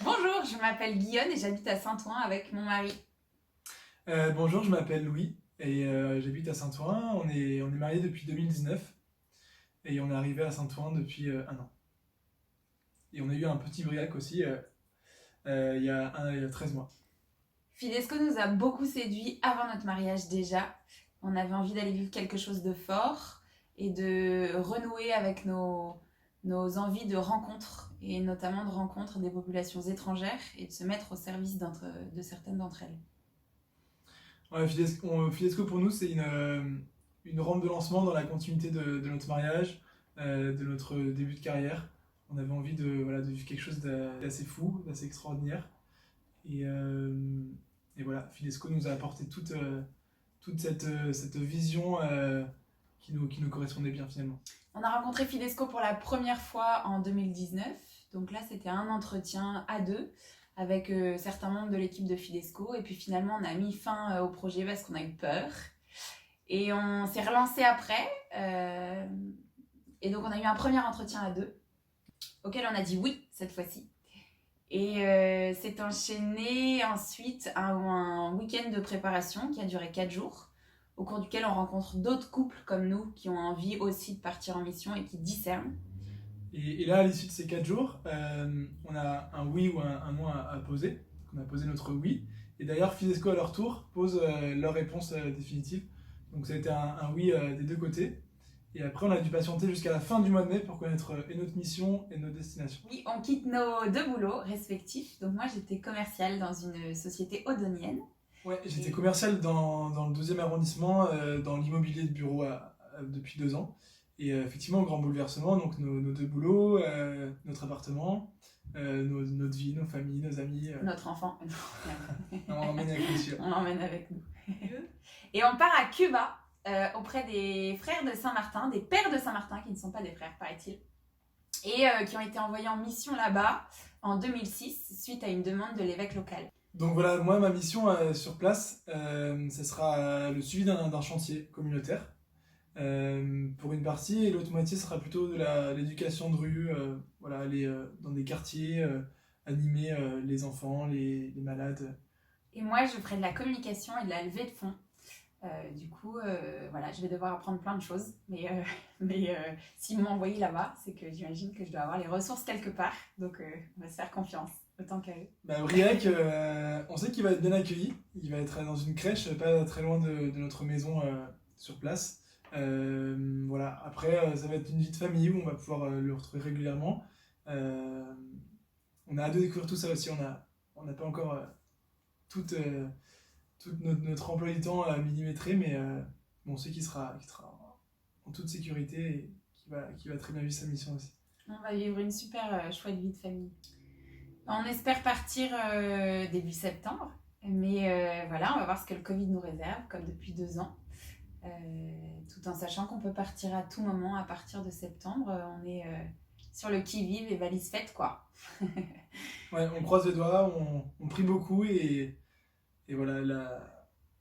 Bonjour, je m'appelle Guillaume et j'habite à Saint-Ouen avec mon mari. Bonjour, je m'appelle Louis et j'habite à Saint-Ouen. On est mariés depuis 2019 et on est arrivé à Saint-Ouen depuis un an. Et on a eu un petit briac aussi il y a 13 mois. Fidesco nous a beaucoup séduit avant notre mariage déjà. On avait envie d'aller vivre quelque chose de fort et de renouer avec nos envies de rencontres et notamment de rencontres des populations étrangères et de se mettre au service de certaines d'entre elles. Ouais, Fidesco pour nous, c'est une rampe de lancement dans la continuité de notre mariage, de notre début de carrière. On avait envie voilà, de vivre quelque chose d'assez fou, d'assez extraordinaire. Et, euh, et voilà, Fidesco nous a apporté toute cette vision qui nous correspondait bien finalement. On a rencontré Fidesco pour la première fois en 2019. Donc là, c'était un entretien à deux avec certains membres de l'équipe de Fidesco. Et puis finalement, on a mis fin au projet parce qu'on a eu peur. Et on s'est relancé après. Et donc, on a eu un premier entretien à deux auquel on a dit oui cette fois-ci. Et s'est enchaîné ensuite un week-end de préparation qui a duré 4 jours, au cours duquel on rencontre d'autres couples comme nous qui ont envie aussi de partir en mission et qui discernent. Et là, à l'issue de ces 4 jours, on a un oui ou un non à poser. Donc on a posé notre oui. Et d'ailleurs, Fidesco, à leur tour, pose leur réponse définitive. Donc ça a été un oui des deux côtés. Et après, on a dû patienter jusqu'à la fin du mois de mai pour connaître et notre mission et notre destination. Oui, on quitte nos deux boulots respectifs. Donc moi, j'étais commerciale dans une société odonienne. Ouais, j'étais commercial dans le 12e arrondissement, dans l'immobilier de bureau depuis 2 ans. Et effectivement, grand bouleversement, donc nos deux boulots, notre appartement, notre vie, nos familles, nos amis. Notre enfant. On l'emmène avec nous sûr. On l'emmène avec nous. Et on part à Cuba auprès des frères de Saint-Martin, des pères de Saint-Martin, qui ne sont pas des frères, paraît-il, et qui ont été envoyés en mission là-bas en 2006 suite à une demande de l'évêque local. Donc voilà, moi, ma mission sur place, ce sera le suivi d'un chantier communautaire pour une partie, et l'autre moitié sera plutôt de l'éducation de rue, voilà, aller dans des quartiers, animer les enfants, les malades. Et moi, je ferai de la communication et de la levée de fonds. Du coup, voilà, je vais devoir apprendre plein de choses. Mais s'ils m'ont envoyé là-bas, c'est que j'imagine que je dois avoir les ressources quelque part. Donc, on va se faire confiance, autant qu'à eux. Bah, Briac, on sait qu'il va être bien accueilli. Il va être dans une crèche, pas très loin de notre maison sur place. Voilà. Après, ça va être une vie de famille où on va pouvoir le retrouver régulièrement. Euh, on a hâte de découvrir tout ça aussi. On n'a pas encore tout notre emploi du temps millimétré, mais on sait qu'il sera en toute sécurité et qu'il va très bien vivre sa mission aussi. On va vivre une super chouette vie de famille. On espère partir début septembre. Mais voilà, on va voir ce que le Covid nous réserve, comme depuis 2 ans. Tout en sachant qu'on peut partir à tout moment à partir de septembre. On est sur le qui-vive et valise faite, quoi. Ouais, on croise les doigts, on prie beaucoup et voilà,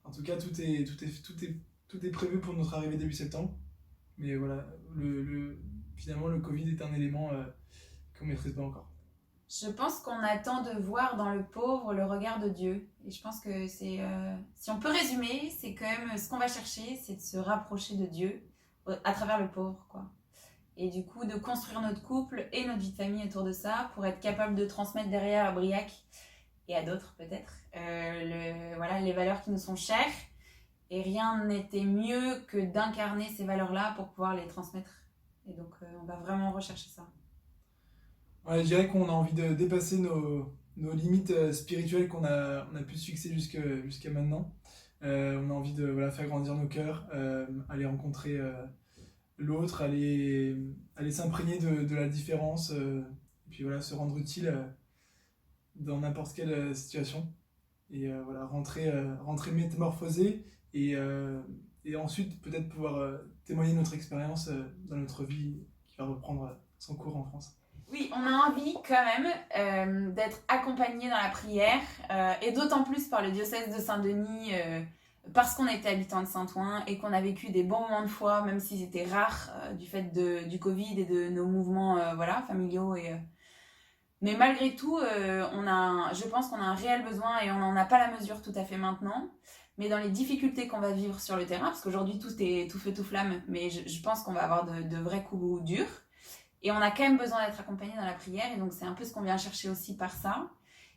en tout cas, tout est prévu pour notre arrivée début septembre. Mais voilà, finalement, le Covid est un élément qu'on ne maîtrise pas encore. Je pense qu'on attend de voir dans le pauvre le regard de Dieu. Et je pense que c'est, si on peut résumer, c'est quand même ce qu'on va chercher, c'est de se rapprocher de Dieu à travers le pauvre, quoi. Et du coup, de construire notre couple et notre vie de famille autour de ça pour être capable de transmettre derrière à Briac et à d'autres peut-être voilà, les valeurs qui nous sont chères. Et rien n'était mieux que d'incarner ces valeurs-là pour pouvoir les transmettre. Et donc, on va vraiment rechercher ça. Ouais, je dirais qu'on a envie de dépasser nos limites spirituelles on a pu se fixer jusqu'à maintenant. On a envie de voilà, faire grandir nos cœurs, aller rencontrer l'autre, aller s'imprégner de la différence, et puis voilà, se rendre utile dans n'importe quelle situation. Et voilà, rentrer métamorphosé et ensuite peut-être pouvoir témoigner de notre expérience dans notre vie qui va reprendre son cours en France. Oui, on a envie quand même d'être accompagné dans la prière, et d'autant plus par le diocèse de Saint-Denis, parce qu'on était habitant de Saint-Ouen et qu'on a vécu des bons moments de foi, même s'ils étaient rares du fait du Covid et de nos mouvements voilà, familiaux Mais malgré tout, je pense qu'on a un réel besoin et on n'en a pas la mesure tout à fait maintenant. Mais dans les difficultés qu'on va vivre sur le terrain, parce qu'aujourd'hui tout est tout feu tout flamme, mais je pense qu'on va avoir de vrais coups durs. Et on a quand même besoin d'être accompagné dans la prière, et donc c'est un peu ce qu'on vient chercher aussi par ça.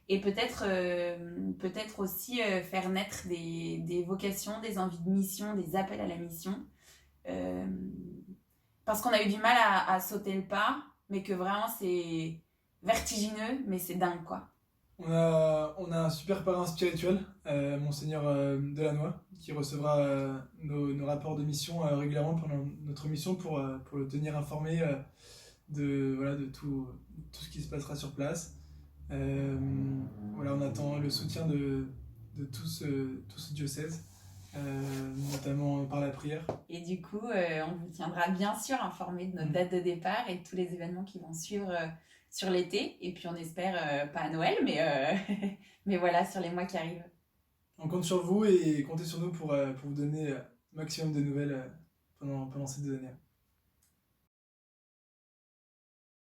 Et peut-être aussi faire naître des vocations, des envies de mission, des appels à la mission. Euh, Parce qu'on a eu du mal à sauter le pas, mais que vraiment c'est vertigineux, mais c'est dingue quoi. On a un super parrain spirituel, Monseigneur Delannoy, qui recevra nos rapports de mission régulièrement pendant notre mission pour le tenir informé voilà, de tout ce qui se passera sur place. Voilà, on attend le soutien de tout ce diocèse, notamment par la prière. Et du coup, on vous tiendra bien sûr informé de notre date de départ et de tous les événements qui vont suivre sur l'été. Et puis on espère, pas à Noël, mais voilà, sur les mois qui arrivent. On compte sur vous et comptez sur nous pour vous donner maximum de nouvelles pendant ces 2 années.